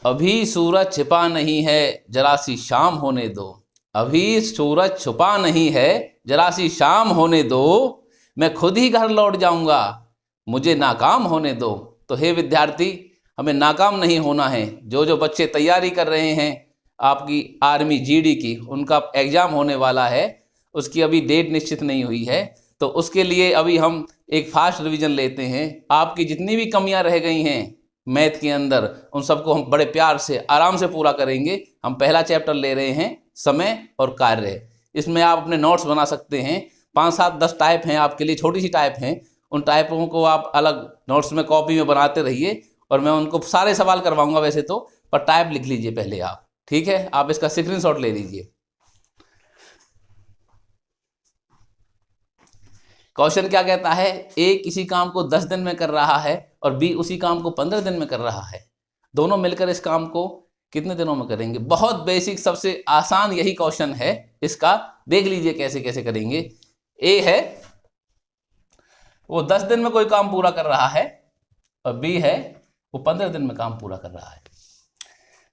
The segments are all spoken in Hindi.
अभी सूरज छिपा नहीं है, जरा सी शाम होने दो। अभी सूरज छुपा नहीं है, जरा सी शाम होने दो। मैं खुद ही घर लौट जाऊंगा, मुझे नाकाम होने दो। तो हे विद्यार्थी, हमें नाकाम नहीं होना है। जो जो बच्चे तैयारी कर रहे हैं आपकी आर्मी जीडी की, उनका एग्ज़ाम होने वाला है, उसकी अभी डेट निश्चित नहीं हुई है, तो उसके लिए अभी हम एक फास्ट रिवीजन लेते हैं। आपकी जितनी भी कमियां रह गई हैं मैथ के अंदर, उन सबको हम बड़े प्यार से आराम से पूरा करेंगे। हम पहला चैप्टर ले रहे हैं समय और कार्य। इसमें आप अपने नोट्स बना सकते हैं। 5, 7, 10 टाइप हैं आपके लिए, छोटी सी टाइप हैं। उन टाइपों को आप अलग नोट्स में कॉपी में बनाते रहिए और मैं उनको सारे सवाल करवाऊंगा वैसे तो, पर टाइप लिख लीजिए पहले आप, ठीक है। आप इसका स्क्रीनशॉट ले लीजिए। क्वेश्चन क्या कहता है, ए किसी काम को 10 दिन में कर रहा है और बी उसी काम को 15 दिन में कर रहा है। दोनों मिलकर इस काम को कितने दिनों में करेंगे। बहुत बेसिक, सबसे आसान यही क्वेश्चन है इसका। देख लीजिए कैसे कैसे करेंगे। ए है वो 10 दिन में कोई काम पूरा कर रहा है और बी है वो 15 दिन में काम पूरा कर रहा है।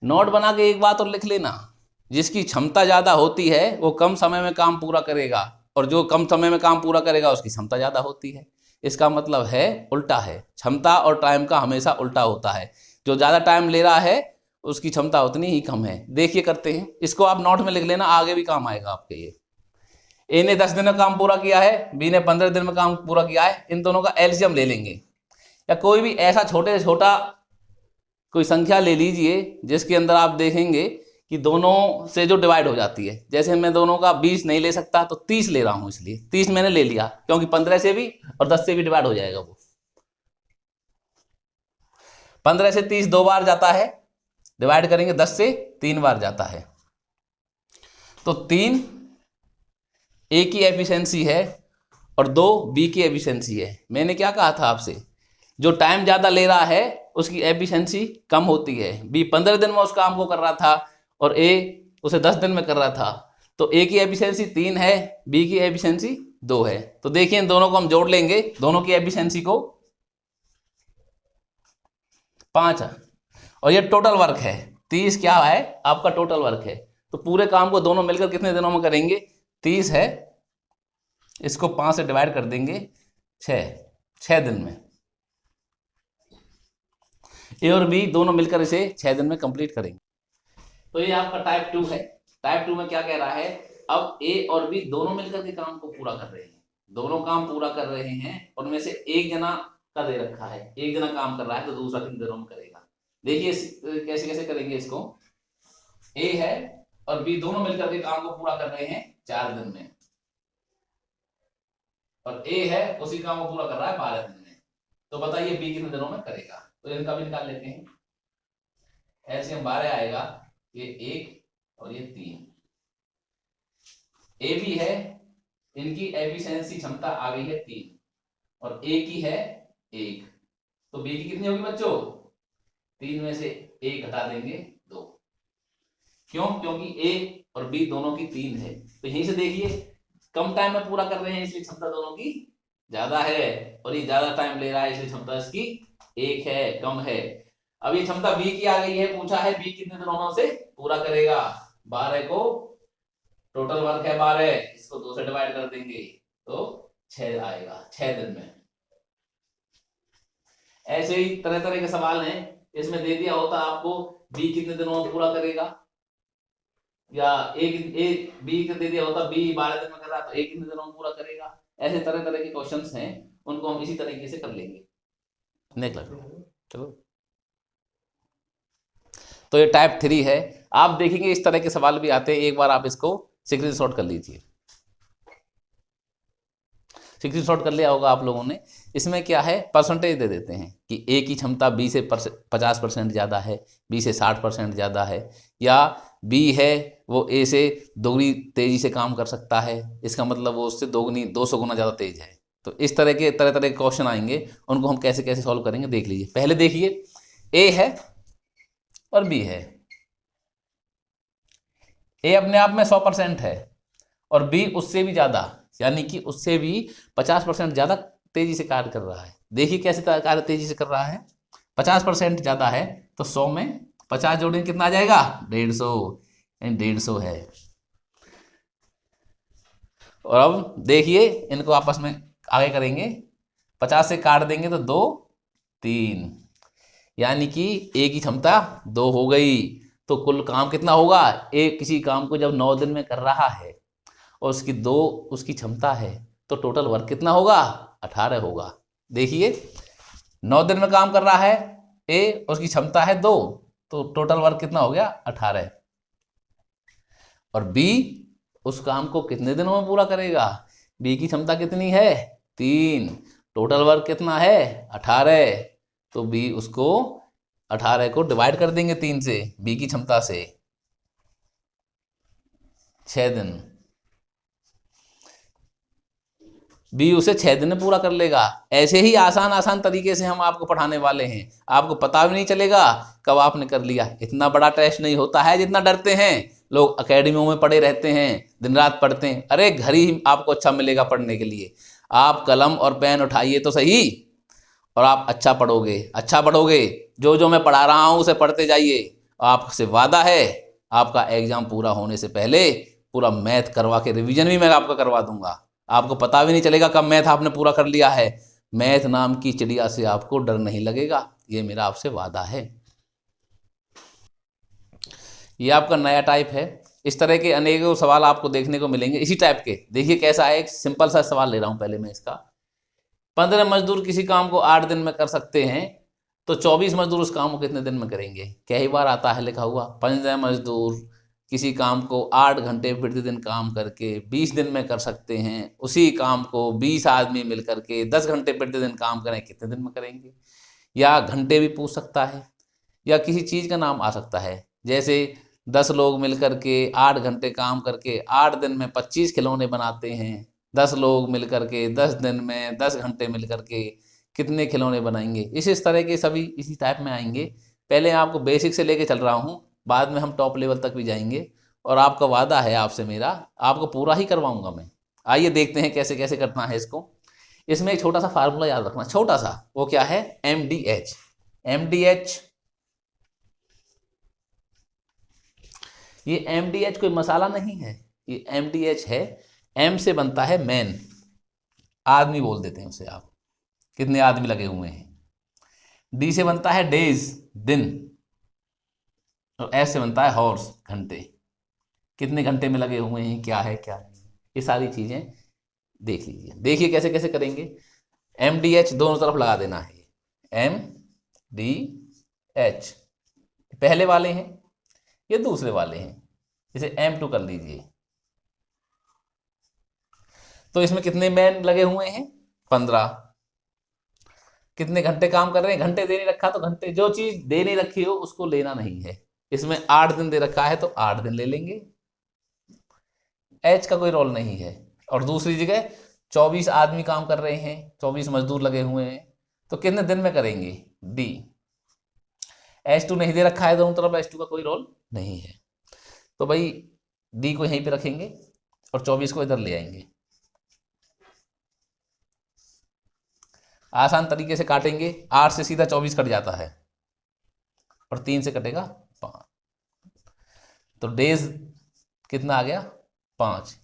नोट बना के एक बात और लिख लेना, जिसकी क्षमता ज़्यादा होती है वो कम समय में काम पूरा करेगा, और जो कम समय में काम पूरा करेगा उसकी क्षमता ज़्यादा होती है। इसका मतलब है उल्टा है, क्षमता और टाइम का हमेशा उल्टा होता है। जो ज़्यादा टाइम ले रहा है उसकी क्षमता उतनी ही कम है। देखिए करते हैं, इसको आप नोट में लिख लेना, आगे भी काम आएगा आपके ये। ए ने 10 दिन में काम पूरा किया है, बी ने 15 दिन में काम पूरा किया है। इन दोनों का एलसीएम ले लेंगे, या कोई भी ऐसा छोटे से छोटा कोई संख्या ले लीजिए जिसके अंदर आप देखेंगे कि दोनों से जो डिवाइड हो जाती है। जैसे मैं दोनों का 20 नहीं ले सकता तो 30 ले रहा हूं, इसलिए 30 मैंने ले लिया, क्योंकि 15 से भी और 10 से भी डिवाइड हो जाएगा। वो 15 से 30 2 बार जाता है, डिवाइड करेंगे 10 से 3 बार जाता है। तो 3 ए की एफिशिएंसी है और 2 बी की एफिशिएंसी है। मैंने क्या कहा था आपसे, जो टाइम ज़्यादा ले रहा है उसकी एफिशिएंसी कम होती है। बी 15 दिन में उस काम को कर रहा था और ए उसे 10 दिन में कर रहा था, तो ए की एफिशिएंसी 3 है, बी की एफिशिएंसी 2 है। तो देखिए इन दोनों को हम जोड़ लेंगे, दोनों की एफिशिएंसी को 5 है, और ये टोटल वर्क है। 30 क्या है आपका टोटल वर्क है। तो पूरे काम को दोनों मिलकर कितने दिनों में करेंगे, 30 है, इसको 5 से डिवाइड कर देंगे 6 दिन में। ए और बी दोनों मिलकर इसे 6 दिन में कंप्लीट करेंगे। तो ये आपका टाइप 2 है। टाइप 2 में क्या कह रहा है, अब ए और बी दोनों मिलकर के काम को पूरा कर रहे हैं। दोनों काम पूरा कर रहे हैं और उनमें से एक जना का दे रखा है, एक जना काम कर रहा है तो दूसरा कितने दिनों में करेगा। देखिए कैसे कैसे करेंगे इसको। ए है और बी दोनों मिलकर के काम को पूरा कर रहे हैं 4 दिन में, और ए है उसी काम को पूरा कर रहा है 12 दिन में। तो बताइए बी कितने दिनों में करेगा। तो इनका भी निकाल लेते हैं। एलसीएम 12 आएगा, ये 1 और ये 3। ए भी है, इनकी एफिशिएंसी क्षमता आ गई है 3 और ए की है 1। तो बी की कितनी होगी बच्चों, 3 में से 1 घटा देंगे 2। क्यों, क्योंकि ए और बी दोनों की 3 है। तो यहीं से देखिए कम टाइम में पूरा कर रहे हैं इसलिए क्षमता दोनों की ज्यादा है, और ये ज्यादा टाइम ले रहा है इसलिए क्षमता इसकी 1 है, कम है। अब ये क्षमता बी की आ गई है, पूछा है बी कितने दिनों से पूरा करेगा। 12 को टोटल वर्क है 12, इसको 2 से डिवाइड कर देंगे तो 6 आएगा, 6 दिन में। ऐसे ही तरह तरह के सवाल हैं। इसमें दे दिया होता आपको बी कितने दिनों में पूरा करेगा, या ए बी दे दिया होता बी 12 दिन में कर रहा तो ए कितने दिनों में पूरा करेगा। ऐसे तरह तरह के क्वेश्चंस हैं, उनको हम इसी तरीके से कर लेंगे। चलो, तो ये टाइप 3 है। आप देखेंगे इस तरह के सवाल भी आते हैं, एक बार आप इसको स्क्रीनशॉट कर लीजिए। स्क्रीनशॉट कर लिया होगा आप लोगों ने। इसमें क्या है, परसेंटेज दे देते हैं कि ए की क्षमता बी से 50% ज़्यादा है, बी से 60% ज़्यादा है, या बी है वो ए से दोगुनी तेज़ी से काम कर सकता है, इसका मतलब वो उससे 200 गुना ज़्यादा तेज है। तो इस तरह के क्वेश्चन आएंगे, उनको हम कैसे कैसे सॉल्व करेंगे देख लीजिए। पहले देखिए, ए है और बी है। ए अपने आप में 100% है और बी उससे भी ज़्यादा, यानी कि उससे भी 50% ज़्यादा तेजी से कार्य कर रहा है। देखिए कैसे कार्य तेजी से कर रहा है। 50% ज़्यादा है तो 100 में 50 जोड़ेंगे कितना आ जाएगा 150, 150 है। और अब देखिए इनको आपस में आगे करेंगे, 50 से काट देंगे तो 2 3, यानी कि एक की क्षमता 2 हो गई। तो कुल काम कितना होगा, एक किसी काम को जब 9 दिन में कर रहा है और उसकी 2 उसकी क्षमता है तो टोटल वर्क कितना होगा 18 होगा। देखिए 9 दिन में काम कर रहा है ए, उसकी क्षमता है 2, तो टोटल वर्क कितना हो गया 18। और बी उस काम को कितने दिनों में पूरा करेगा, बी की क्षमता कितनी है 3, टोटल वर्क कितना है 18, तो बी उसको 18 को डिवाइड कर देंगे 3 से, बी की क्षमता से, 6 दिन, बी उसे 6 दिन में पूरा कर लेगा। ऐसे ही आसान आसान तरीके से हम आपको पढ़ाने वाले हैं, आपको पता भी नहीं चलेगा कब आपने कर लिया। इतना बड़ा टेस्ट नहीं होता है जितना डरते हैं लोग, एकेडमियों में पढ़े रहते हैं, दिन रात पढ़ते हैं। अरे घर ही आपको अच्छा मिलेगा पढ़ने के लिए। आप कलम और पेन उठाइए तो सही, और आप अच्छा पढ़ोगे, अच्छा पढ़ोगे। जो जो मैं पढ़ा रहा हूँ उसे पढ़ते जाइए। आपसे वादा है आपका एग्जाम पूरा होने से पहले पूरा मैथ करवा के रिवीजन भी मैं आपका करवा दूंगा। आपको पता भी नहीं चलेगा कब मैथ आपने पूरा कर लिया है। मैथ नाम की चिड़िया से आपको डर नहीं लगेगा, ये मेरा आपसे वादा है। ये आपका नया टाइप है। इस तरह के अनेकों सवाल आपको देखने को मिलेंगे इसी टाइप के। देखिए कैसा है, एक सिंपल सा सवाल ले रहा हूं पहले मैं इसका। 15 मजदूर किसी काम को 8 दिन में कर सकते हैं, तो 24 मजदूर उस काम को कितने दिन में करेंगे। कई बार आता है लिखा हुआ 15 मजदूर किसी काम को 8 घंटे प्रतिदिन काम करके 20 दिन में कर सकते हैं। उसी काम को 20 आदमी मिल करके 10 घंटे प्रतिदिन काम करें, कितने दिन में करेंगे। या घंटे भी पूछ सकता है, या किसी चीज़ का नाम आ सकता है। जैसे 10 लोग मिल करके 8 घंटे काम करके 8 दिन में 25 खिलौने बनाते हैं। 10 लोग मिल करके 10 दिन में 10 घंटे मिल करके कितने खिलौने बनाएंगे। इस तरह के सभी इसी टाइप में आएंगे। पहले आपको बेसिक से लेके चल रहा हूँ, बाद में हम टॉप लेवल तक भी जाएंगे। और आपका वादा है आपसे मेरा, आपको पूरा ही करवाऊंगा मैं। आइए देखते हैं कैसे कैसे करना है इसको। इसमें एक छोटा सा फार्मूला याद रखना, छोटा सा, वो क्या है MDH। MDH, ये MDH कोई मसाला नहीं है, ये MDH है। M से बनता है मैन, आदमी बोल देते हैं उसे आप, कितने आदमी लगे हुए हैं। D से बनता है डेज, दिन। और S से बनता है हॉर्स, घंटे, कितने घंटे में लगे हुए हैं, क्या है क्या नहीं। ये सारी चीजें देख लीजिए। देखिए कैसे कैसे करेंगे। MDH दोनों तरफ लगा देना है, MDH। पहले वाले हैं, ये दूसरे वाले हैं, इसे M2 कर लीजिए। तो इसमें कितने मैन लगे हुए हैं 15। कितने घंटे काम कर रहे हैं, घंटे दे नहीं रखा तो घंटे, जो चीज दे नहीं रखी हो उसको लेना नहीं है। इसमें 8 दिन दे रखा है तो 8 दिन ले लेंगे, H का कोई रोल नहीं है। और दूसरी जगह 24 आदमी काम कर रहे हैं, 24 मजदूर लगे हुए हैं, तो कितने दिन में करेंगे, D। H2 नहीं दे रखा है दोनों तरफ, H2 का कोई रोल नहीं है, तो भाई D को यहीं पे रखेंगे और 24 को इधर ले आएंगे। आसान तरीके से काटेंगे, 8 से सीधा 24 कट जाता है और 3 से कटेगा 5, तो डेज कितना आ गया 5।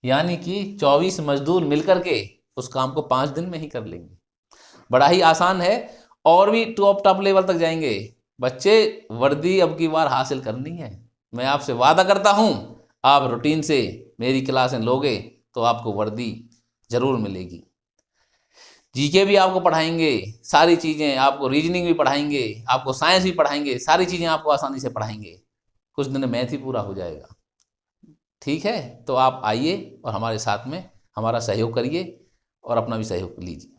यानी कि 24 मजदूर मिलकर के उस काम को 5 दिन में ही कर लेंगे। बड़ा ही आसान है। और भी टॉप लेवल तक जाएंगे। बच्चे वर्दी अब की बार हासिल करनी है। मैं आपसे वादा करता हूं, आप रूटीन से मेरी क्लासें लोगे तो आपको वर्दी जरूर मिलेगी। जीके भी आपको पढ़ाएंगे, सारी चीज़ें आपको, रीजनिंग भी पढ़ाएंगे, आपको साइंस भी पढ़ाएंगे, सारी चीज़ें आपको आसानी से पढ़ाएंगे। कुछ दिन मैथ ही पूरा हो जाएगा। ठीक है, तो आप आइए और हमारे साथ में हमारा सहयोग करिए और अपना भी सहयोग लीजिए।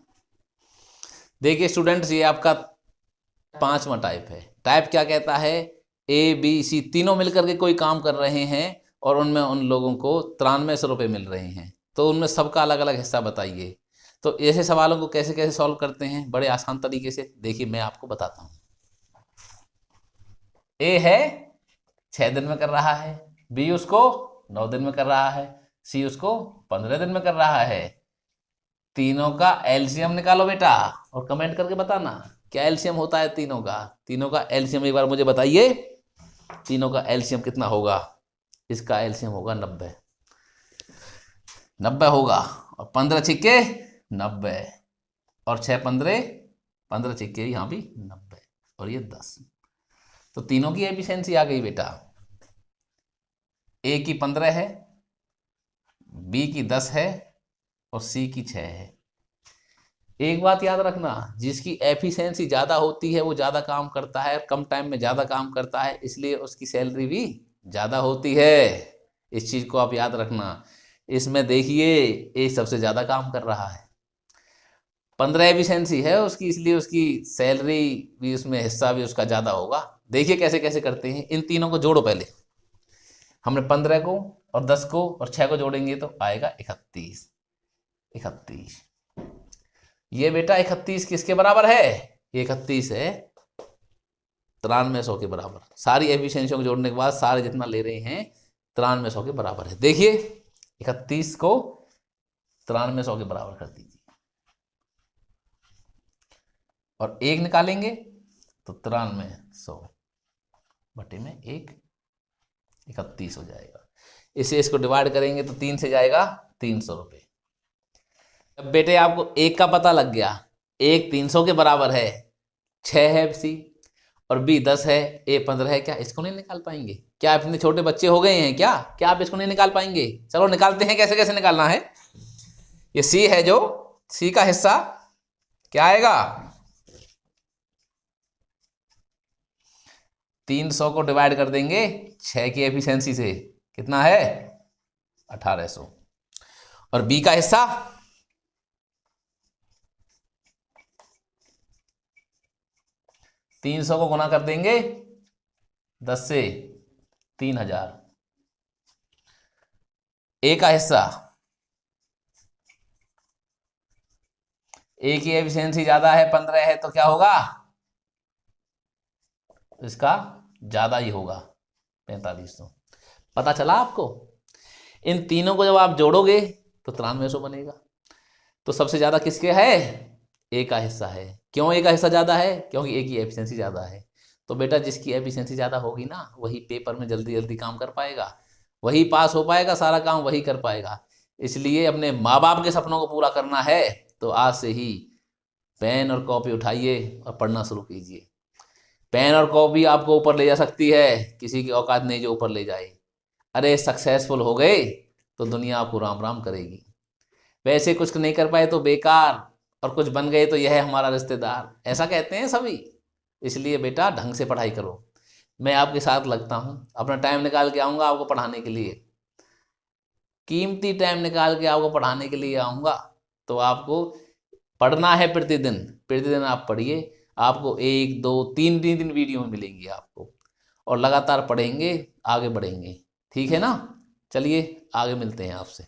देखिए स्टूडेंट्स, ये आपका 5वां टाइप है। टाइप क्या कहता है, ABC तीनों मिलकर के कोई काम कर रहे हैं और उनमें उन लोगों को 9300 रुपये मिल रहे हैं, तो उनमें सबका अलग अलग हिस्सा बताइए। तो ऐसे सवालों को कैसे कैसे सॉल्व करते हैं, बड़े आसान तरीके से। देखिए मैं आपको बताता हूँ। A है 6 दिन में कर रहा है, B उसको 9 दिन में कर रहा है, C उसको 15 दिन में कर रहा है। तीनों का LCM निकालो बेटा और कमेंट करके बताना क्या एलसीएम होता है तीनों का? तीनों का एलसीएम एक बार मुझे बताइए, तीनों का एलसीएम कितना होगा? इसका एलसीएम होगा 90। 90 होगा, और 15 छिक्के 90, और 6 15, 15 छिक्के यहाँ भी 90, और ये 10। तो तीनों की एफिशिएंसी आ गई बेटा। ए की 15 है, बी की 10 है, और सी की 6 है। एक बात याद रखना, जिसकी एफिशिएंसी ज़्यादा होती है वो ज़्यादा काम करता है, कम टाइम में ज़्यादा काम करता है, इसलिए उसकी सैलरी भी ज़्यादा होती है। इस चीज़ को आप याद रखना। इसमें देखिए ए सबसे ज़्यादा काम कर रहा है, 15 एफिशिएंसी है उसकी, इसलिए उसकी सैलरी भी, उसमें हिस्सा भी उसका ज़्यादा होगा। देखिए कैसे कैसे करते हैं। इन तीनों को जोड़ो पहले। हमने 15 को और 10 को और 6 को जोड़ेंगे तो आएगा 31। 31 ये बेटा 31 किसके बराबर है? ये 31 है 9300 के बराबर। सारी एफिशिएंसियों को जोड़ने के बाद सारे जितना ले रहे हैं 9300 के बराबर है। देखिए 31 को 9300 के बराबर कर दीजिए, और 1 निकालेंगे तो 9300 बटे में 1, 31 हो जाएगा। इसे इसको डिवाइड करेंगे तो 3 से जाएगा 300 रुपये। अब बेटे आपको 1 का पता लग गया, 1 300 के बराबर है, 6 है सी, और बी 10 है, ए 15 है। क्या इसको नहीं निकाल पाएंगे? क्या आप इतने छोटे बच्चे हो गए हैं क्या? क्या आप इसको नहीं निकाल पाएंगे? चलो निकालते हैं, कैसे कैसे निकालना है। ये सी है, जो सी का हिस्सा क्या आएगा? 300 को डिवाइड कर देंगे 6 की एफिशिएंसी से, कितना है? 1800। और बी का हिस्सा 300 को गुना कर देंगे 10 से, 3000। ए का हिस्सा, ए की एफिशिएंसी ज्यादा है, 15 है, तो क्या होगा? इसका ज्यादा ही होगा, 4500। पता चला आपको? इन तीनों को जब आप जोड़ोगे तो 9300 बनेगा। तो सबसे ज्यादा किसके है? ए का हिस्सा है। क्यों ए का हिस्सा ज्यादा है? क्योंकि ए की एफिशिएंसी ज्यादा है। तो बेटा जिसकी एफिशिएंसी ज्यादा होगी ना, वही पेपर में जल्दी जल्दी काम कर पाएगा, वही पास हो पाएगा, सारा काम वही कर पाएगा। इसलिए अपने माँ बाप के सपनों को पूरा करना है तो आज से ही पेन और कॉपी उठाइए और पढ़ना शुरू कीजिए। पेन और कॉपी आपको ऊपर ले जा सकती है, किसी की औकात नहीं जो ऊपर ले जाए। अरे सक्सेसफुल हो गए तो दुनिया आपको राम राम करेगी, वैसे कुछ नहीं कर पाए तो बेकार, और कुछ बन गए तो यह है हमारा रिश्तेदार, ऐसा कहते हैं सभी। इसलिए बेटा ढंग से पढ़ाई करो। मैं आपके साथ लगता हूँ, अपना टाइम निकाल के आऊँगा आपको पढ़ाने के लिए, कीमती टाइम निकाल के आपको पढ़ाने के लिए आऊँगा। तो आपको पढ़ना है प्रतिदिन, प्रतिदिन आप पढ़िए। आपको 1 2 3 दिन वीडियो में मिलेंगी आपको, और लगातार पढ़ेंगे, आगे बढ़ेंगे। ठीक है ना? चलिए आगे मिलते हैं आपसे।